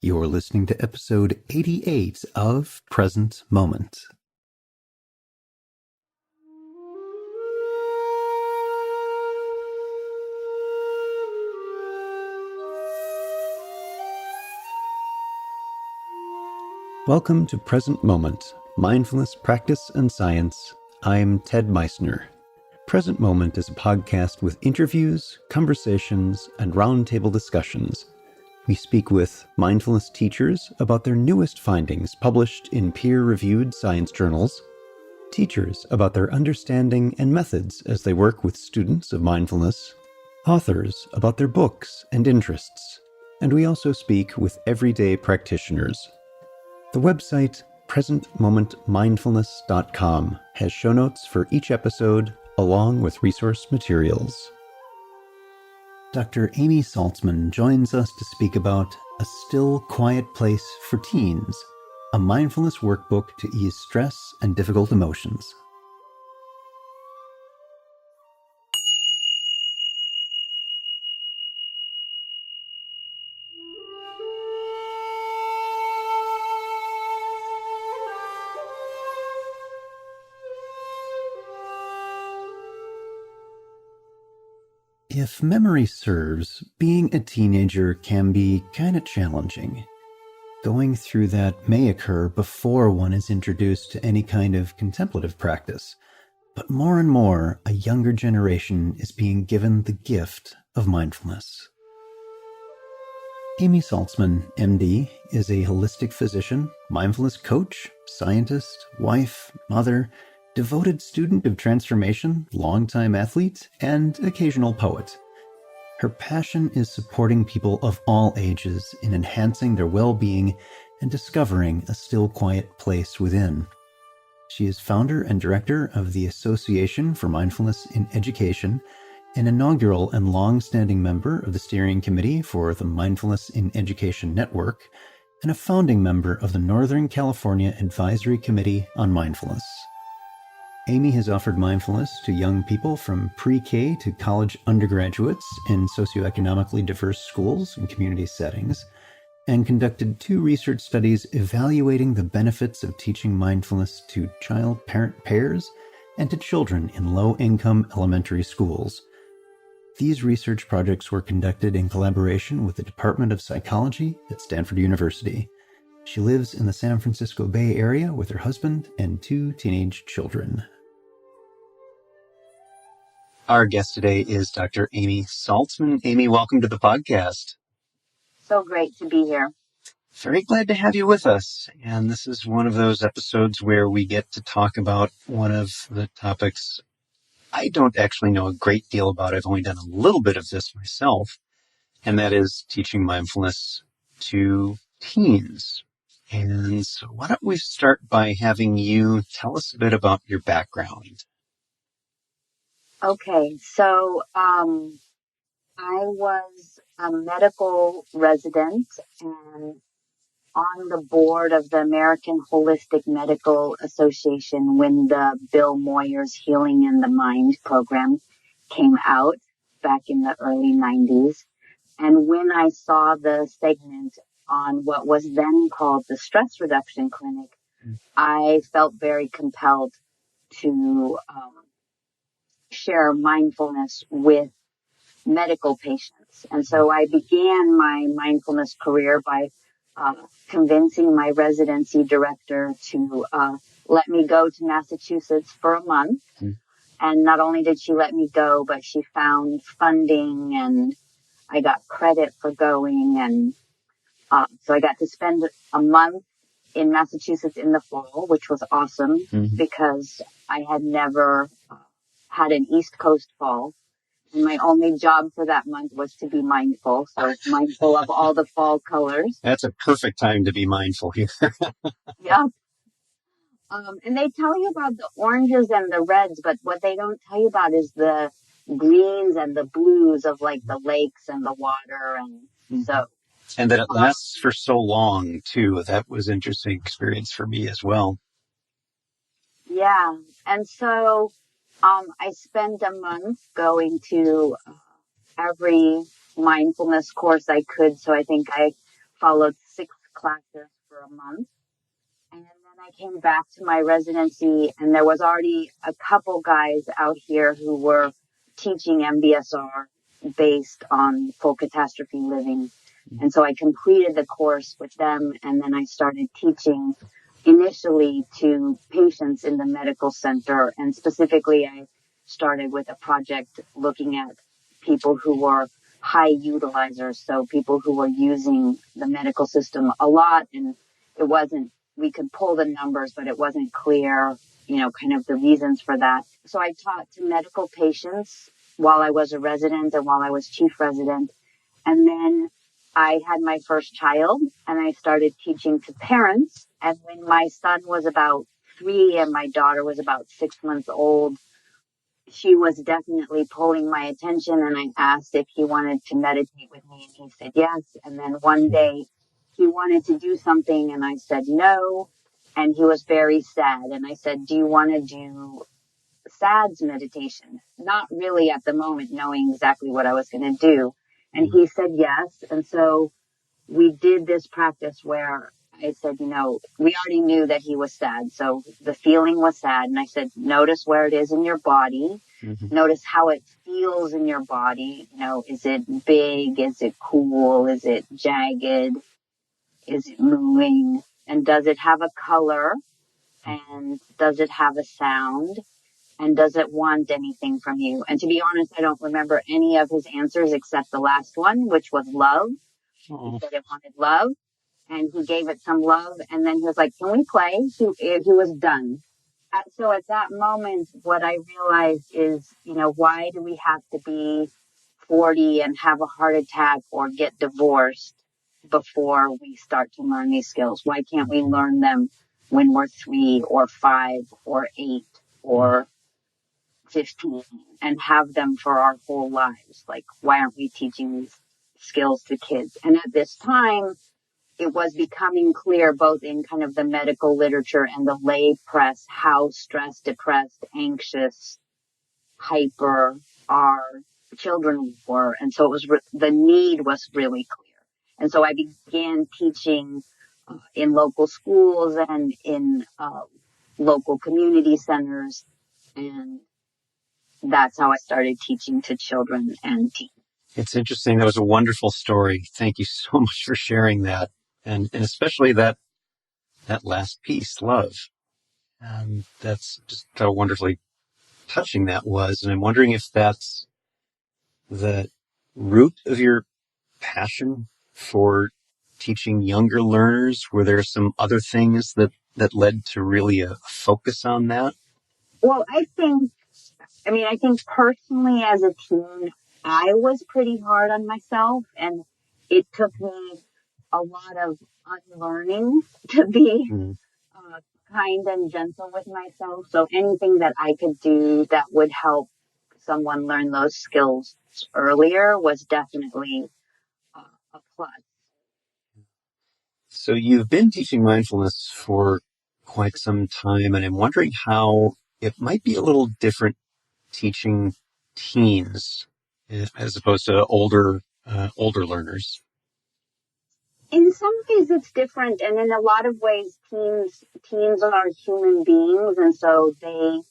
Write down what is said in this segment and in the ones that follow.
You're listening to episode 88 of Present Moment. Welcome to Present Moment, Mindfulness, Practice, and Science. I'm Ted Meissner. Present Moment is a podcast with interviews, conversations, and roundtable discussions. We speak with mindfulness teachers about their newest findings published in peer-reviewed science journals, teachers about their understanding and methods as they work with students of mindfulness, authors about their books and interests, and we also speak with everyday practitioners. The website presentmomentmindfulness.com has show notes for each episode along with resource materials. Dr. Amy Saltzman joins us to speak about A Still Quiet Place for Teens, a mindfulness workbook to ease stress and difficult emotions. If memory serves, being a teenager can be kind of challenging. Going through that may occur before one is introduced to any kind of contemplative practice, but more and more, a younger generation is being given the gift of mindfulness. Amy Saltzman, MD, is a holistic physician, mindfulness coach, scientist, wife, mother, devoted student of transformation, longtime athlete, and occasional poet. Her passion is supporting people of all ages in enhancing their well-being and discovering a still quiet place within. She is founder and director of the Association for Mindfulness in Education, an inaugural and long-standing member of the steering committee for the Mindfulness in Education Network, and a founding member of the Northern California Advisory Committee on Mindfulness. Amy has offered mindfulness to young people from pre-K to college undergraduates in socioeconomically diverse schools and community settings, and conducted 2 research studies evaluating the benefits of teaching mindfulness to child-parent pairs and to children in low-income elementary schools. These research projects were conducted in collaboration with the Department of Psychology at Stanford University. She lives in the San Francisco Bay Area with her husband and 2 teenage children. Our guest today is Dr. Amy Saltzman. Amy, welcome to the podcast. So great to be here. Very glad to have you with us. And this is one of those episodes where we get to talk about one of the topics I don't actually know a great deal about. I've only done a little bit of this myself, and that is teaching mindfulness to teens. And so why don't we start by having you tell us a bit about your background? Okay, so I was a medical resident and on the board of the American Holistic Medical Association when the Bill Moyer's Healing in the Mind program came out back in the early 90s. And when I saw the segment on what was then called the Stress Reduction Clinic, I felt very compelled to share mindfulness with medical patients. And so I began my mindfulness career by convincing my residency director to let me go to Massachusetts for a month. And not only did she let me go, but she found funding and I got credit for going. And so I got to spend a month in Massachusetts in the fall, which was awesome because I had never had an East Coast fall. And my only job for that month was to be mindful. So mindful of all the fall colors. That's a perfect time to be mindful here. Yeah. And they tell you about the oranges and the reds, but what they don't tell you about is the greens and the blues of like the lakes and the water. And so. And that it lasts for so long too. That was an interesting experience for me as well. Yeah. And so I spent a month going to every mindfulness course I could. So I think I followed 6 classes for a month. And then I came back to my residency, and there was already a couple guys out here who were teaching MBSR based on full catastrophe living. And so I completed the course with them, and then I started teaching initially to patients in the medical center. And specifically, I started with a project looking at people who were high utilizers, so people who were using the medical system a lot, and it wasn't, we could pull the numbers, but it wasn't clear, kind of the reasons for that. So I taught to medical patients while I was a resident and while I was chief resident. And then I had my first child and I started teaching to parents. And when my son was about 3 and my daughter was about 6 months old, she was definitely pulling my attention, and I asked if he wanted to meditate with me, and he said yes. And then one day he wanted to do something and I said no, and he was very sad. And I said, do you want to do SADS meditation? Not really at the moment knowing exactly what I was going to do. And he said yes. And so we did this practice where I said, we already knew that he was sad. So the feeling was sad. And I said, notice where it is in your body. Mm-hmm. Notice how it feels in your body. Is it big? Is it cool? Is it jagged? Is it moving? And does it have a color? And does it have a sound? And does it want anything from you? And to be honest, I don't remember any of his answers except the last one, which was love. He said it wanted love, and he gave it some love, and then he was like, can we play? He was done. So at that moment, what I realized is, why do we have to be 40 and have a heart attack or get divorced before we start to learn these skills? Why can't we learn them when we're 3 or 5 or 8 or 15 and have them for our whole lives? Like, why aren't we teaching these skills to kids? And at this time, it was becoming clear both in kind of the medical literature and the lay press how stressed, depressed, anxious, hyper our children were. And so it was the need was really clear. And so I began teaching in local schools and in local community centers, and that's how I started teaching to children and teens. It's interesting. That was a wonderful story. Thank you so much for sharing that. And especially that last piece, love. That's just how wonderfully touching that was. And I'm wondering if that's the root of your passion for teaching younger learners. Were there some other things that led to really a focus on that? Well, I think personally as a teen, I was pretty hard on myself, and it took me a lot of unlearning to be kind and gentle with myself. So anything that I could do that would help someone learn those skills earlier was definitely a plus. So you've been teaching mindfulness for quite some time, and I'm wondering how it might be a little different teaching teens as opposed to older learners. In some ways it's different, and in a lot of ways teens are human beings, and so they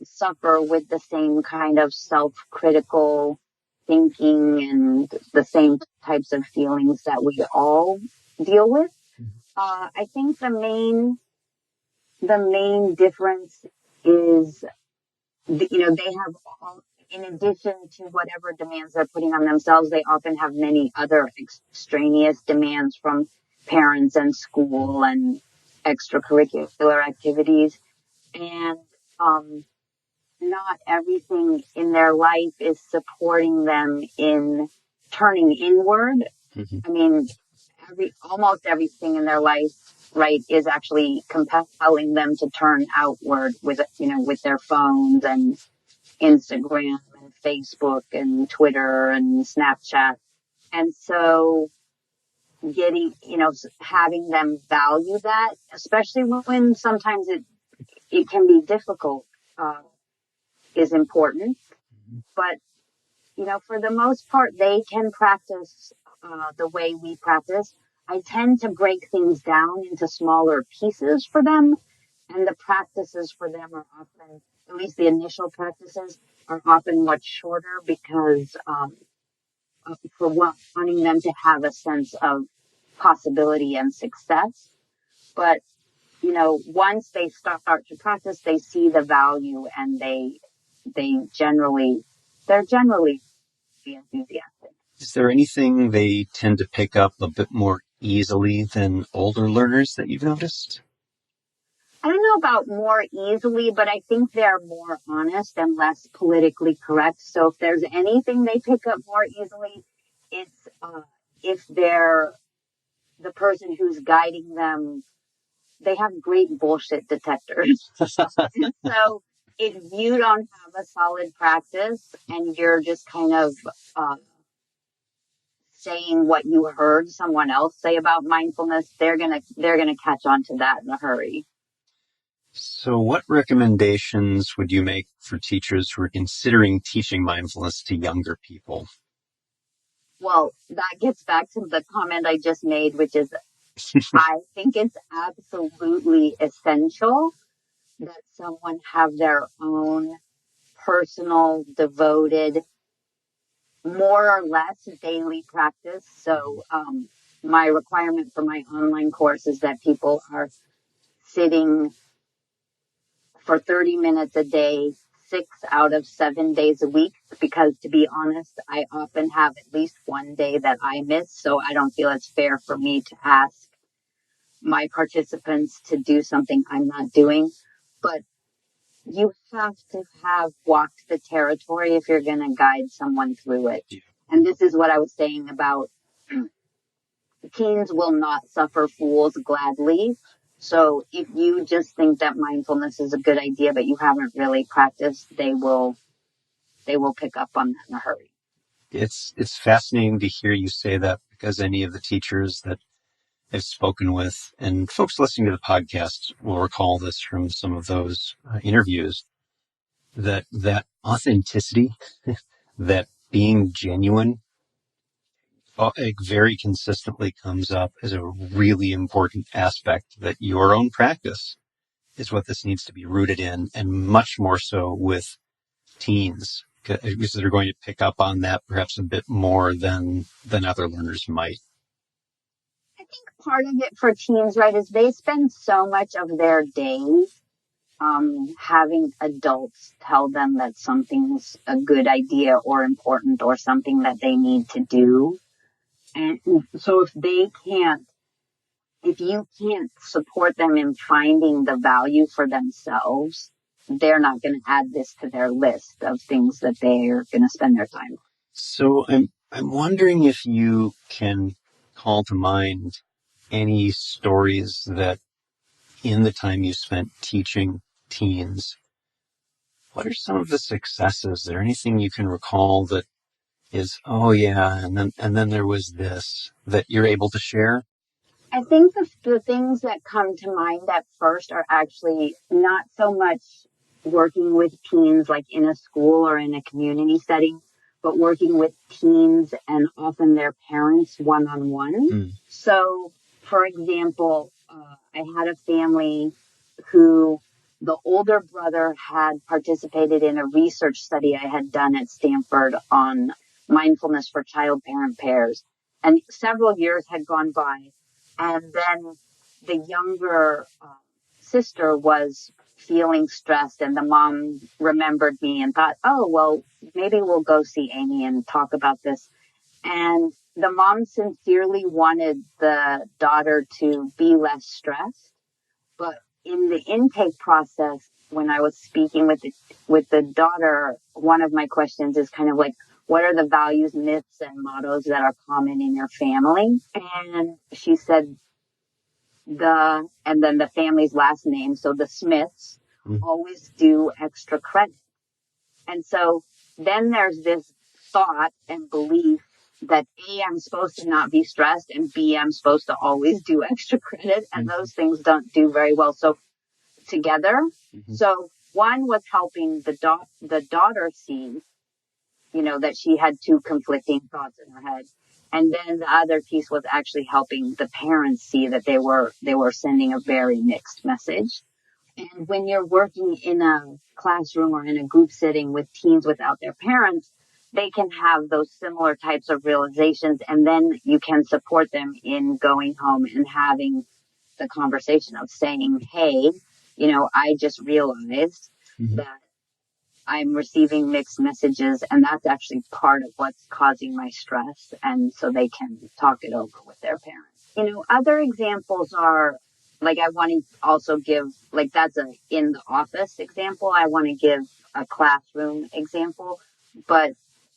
suffer with the same kind of self-critical thinking and the same types of feelings that we all deal with. I think the main difference is, they have all, in addition to whatever demands they're putting on themselves, they often have many other extraneous demands from parents and school and extracurricular activities. And not everything in their life is supporting them in turning inward. Mm-hmm. I mean, almost everything in their life, right, is actually compelling them to turn outward with their phones and Instagram and Facebook and Twitter and Snapchat. And so having them value that, especially when sometimes it can be difficult, is important. But, for the most part, they can practice the way we practice. I tend to break things down into smaller pieces for them. And the practices for them are often, at least the initial practices, are often much shorter because for wanting them to have a sense of possibility and success. But, once they start to practice, they see the value and they're generally enthusiastic. Is there anything they tend to pick up a bit more easily than older learners that you've noticed? I don't know about more easily, but I think they're more honest and less politically correct. So if there's anything they pick up more easily, it's if they're the person who's guiding them. They have great bullshit detectors. So if you don't have a solid practice and you're just kind of saying what you heard someone else say about mindfulness, they're gonna catch on to that in a hurry. So what recommendations would you make for teachers who are considering teaching mindfulness to younger people? Well, that gets back to the comment I just made, which is I think it's absolutely essential that someone have their own personal, devoted, more or less daily practice. So my requirement for my online course is that people are sitting for 30 minutes a day, 6 out of 7 days a week, because to be honest, I often have at least one day that I miss. So I don't feel it's fair for me to ask my participants to do something I'm not doing. But you have to have walked the territory if you're going to guide someone through it. Yeah. And this is what I was saying about teens will not suffer fools gladly. So if you just think that mindfulness is a good idea, but you haven't really practiced, they will pick up on that in a hurry. It's fascinating to hear you say that, because any of the teachers that I've spoken with, and folks listening to the podcast will recall this from some of those interviews, that authenticity, that being genuine, it very consistently comes up as a really important aspect, that your own practice is what this needs to be rooted in, and much more so with teens, because they're going to pick up on that perhaps a bit more than other learners might. I think part of it for teens, right, is they spend so much of their days having adults tell them that something's a good idea or important or something that they need to do. And so if you can't support them in finding the value for themselves, they're not going to add this to their list of things that they're going to spend their time on. So I'm wondering if you can call to mind any stories that, in the time you spent teaching teens, what are some of the successes? Is there anything you can recall that is, oh yeah, and then there was this, that you're able to share? I think the things that come to mind at first are actually not so much working with teens like in a school or in a community setting, but working with teens and often their parents one-on-one. Mm. So, for example, I had a family who the older brother had participated in a research study I had done at Stanford on mindfulness for child-parent pairs. And several years had gone by. And then the younger sister was feeling stressed, and the mom remembered me and thought, oh, well, maybe we'll go see Amy and talk about this. And the mom sincerely wanted the daughter to be less stressed. But in the intake process, when I was speaking with the daughter, one of my questions is kind of like, what are the values, myths, and mottos that are common in your family? And she said and then the family's last name. So the Smiths always do extra credit. And so then there's this thought and belief that A, I'm supposed to not be stressed, and B, I'm supposed to always do extra credit. And those things don't do very well. So together. Mm-hmm. So one was helping the daughter see, that she had two conflicting thoughts in her head. And then the other piece was actually helping the parents see that they were sending a very mixed message. And when you're working in a classroom or in a group setting with teens without their parents, they can have those similar types of realizations, and then you can support them in going home and having the conversation of saying, hey, I just realized that I'm receiving mixed messages, and that's actually part of what's causing my stress. And so they can talk it over with their parents. Other examples are, like, I want to also give, like, that's a in the office example. I want to give a classroom example, but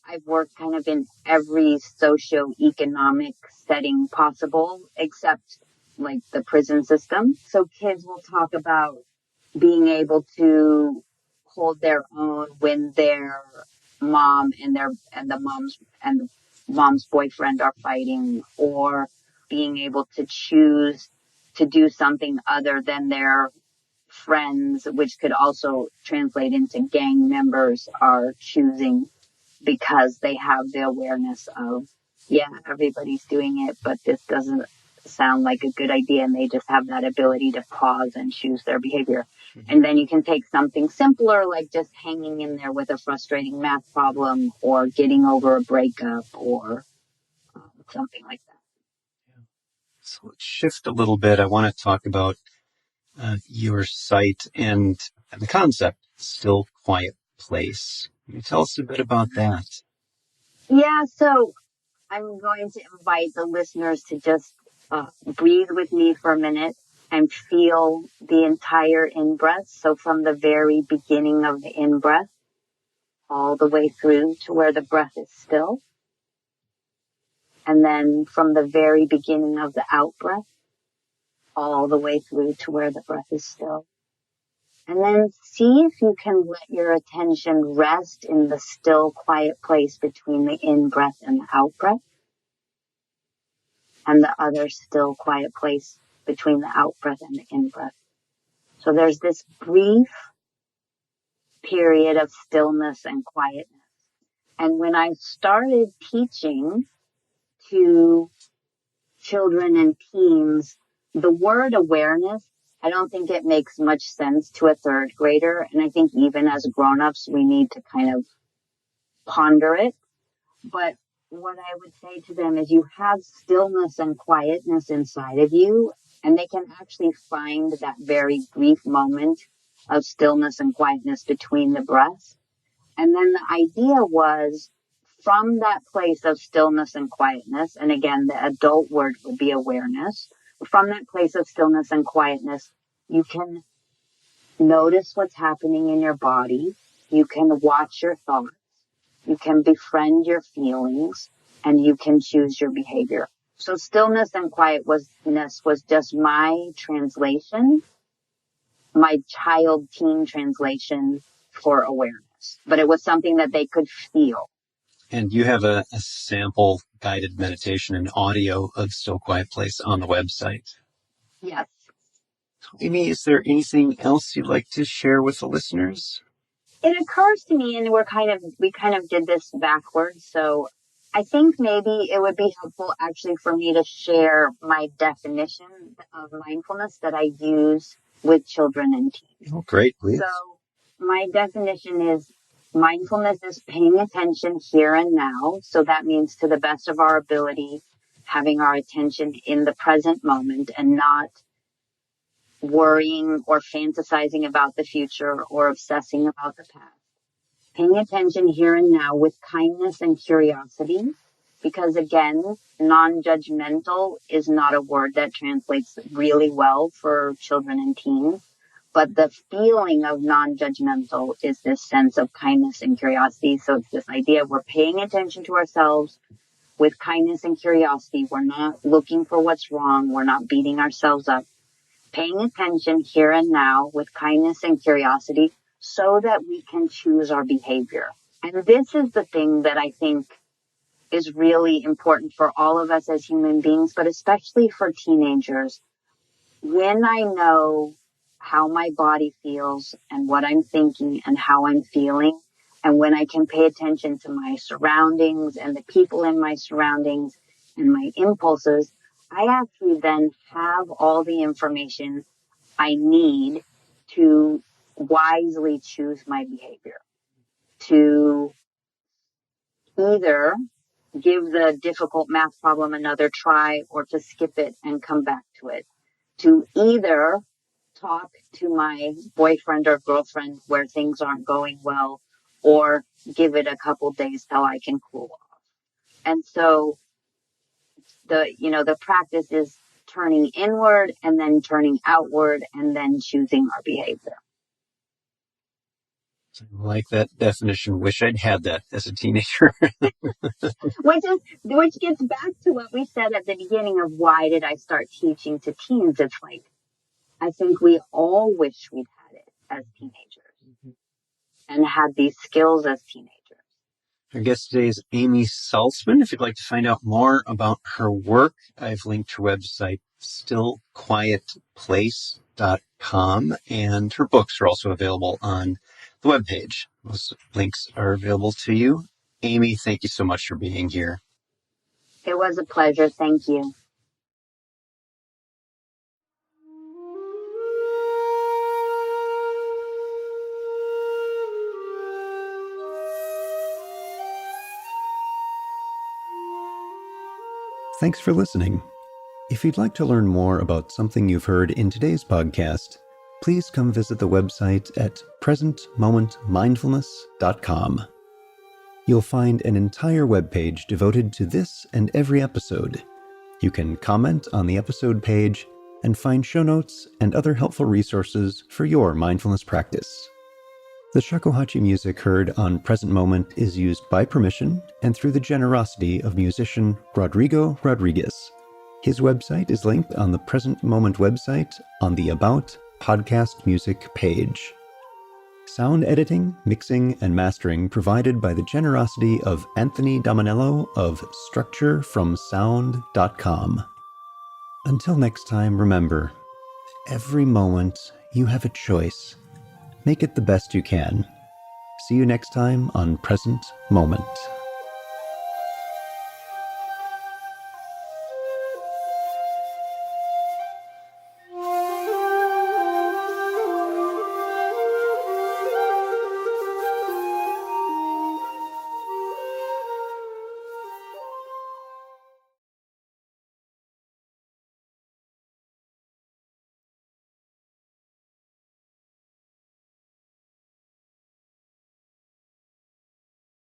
I've worked kind of in every socioeconomic setting possible, except like the prison system. So kids will talk about being able to hold their own when their mom and the mom's boyfriend are fighting, or being able to choose to do something other than their friends, which could also translate into gang members are choosing, because they have the awareness of, yeah, everybody's doing it, but this doesn't sound like a good idea. And they just have that ability to pause and choose their behavior. And then you can take something simpler, like just hanging in there with a frustrating math problem, or getting over a breakup, or something like that. So let's shift a little bit. I want to talk about your site and the concept, Still Quiet Place. Can you tell us a bit about that? Yeah, so I'm going to invite the listeners to just breathe with me for a minute and feel the entire in-breath. So from the very beginning of the in-breath, all the way through to where the breath is still. And then from the very beginning of the out-breath, all the way through to where the breath is still. And then see if you can let your attention rest in the still, quiet place between the in-breath and the out-breath, and the other still, quiet place between the out-breath and the in-breath. So there's this brief period of stillness and quietness. And when I started teaching to children and teens, the word awareness, I don't think it makes much sense to a third grader. And I think even as grown-ups, we need to kind of ponder it. But what I would say to them is, you have stillness and quietness inside of you, and they can actually find that very brief moment of stillness and quietness between the breaths. And then the idea was, from that place of stillness and quietness, and again, the adult word would be awareness, from that place of stillness and quietness, you can notice what's happening in your body, you can watch your thoughts, you can befriend your feelings, and you can choose your behavior. So stillness and quietness was just my translation, my teen translation for awareness. But it was something that they could feel. And you have a sample guided meditation and audio of Still Quiet Place on the website. Yes. Amy, is there anything else you'd like to share with the listeners? It occurs to me, and we kind of did this backwards. So I think maybe it would be helpful actually for me to share my definition of mindfulness that I use with children and teens. Oh, great, please. So my definition is, mindfulness is paying attention here and now. So that means, to the best of our ability, having our attention in the present moment and not worrying or fantasizing about the future or obsessing about the past. Paying attention here and now with kindness and curiosity, because again, non-judgmental is not a word that translates really well for children and teens. But the feeling of non-judgmental is this sense of kindness and curiosity. So it's this idea of, we're paying attention to ourselves with kindness and curiosity. We're not looking for what's wrong. We're not beating ourselves up. Paying attention here and now with kindness and curiosity, so that we can choose our behavior. And this is the thing that I think is really important for all of us as human beings, but especially for teenagers. When I know how my body feels and what I'm thinking and how I'm feeling, and when I can pay attention to my surroundings and the people in my surroundings, and my impulses, I actually then have all the information I need to wisely choose my behavior, to either give the difficult math problem another try or to skip it and come back to it, to either talk to my boyfriend or girlfriend where things aren't going well or give it a couple days till I can cool off. And so the practice is turning inward and then turning outward and then choosing our behavior. I like that definition. Wish I'd had that as a teenager. Which gets back to what we said at the beginning of why did I start teaching to teens? It's like, I think we all wish we'd had it as teenagers and had these skills as teenagers. Our guest today is Amy Saltzman. If you'd like to find out more about her work, I've linked her website, stillquietplace.com, and her books are also available on the webpage. Those links are available to you. Amy, thank you so much for being here. It was a pleasure. Thank you. Thanks for listening. If you'd like to learn more about something you've heard in today's podcast, please come visit the website at presentmomentmindfulness.com. You'll find an entire webpage devoted to this and every episode. You can comment on the episode page and find show notes and other helpful resources for your mindfulness practice. The shakuhachi music heard on Present Moment is used by permission and through the generosity of musician Rodrigo Rodriguez. His website is linked on the Present Moment website on the About Podcast Music page. Sound editing, mixing, and mastering provided by the generosity of Anthony Dominello of StructureFromSound.com. Until next time, remember, every moment you have a choice. Make it the best you can. See you next time on Present Moment.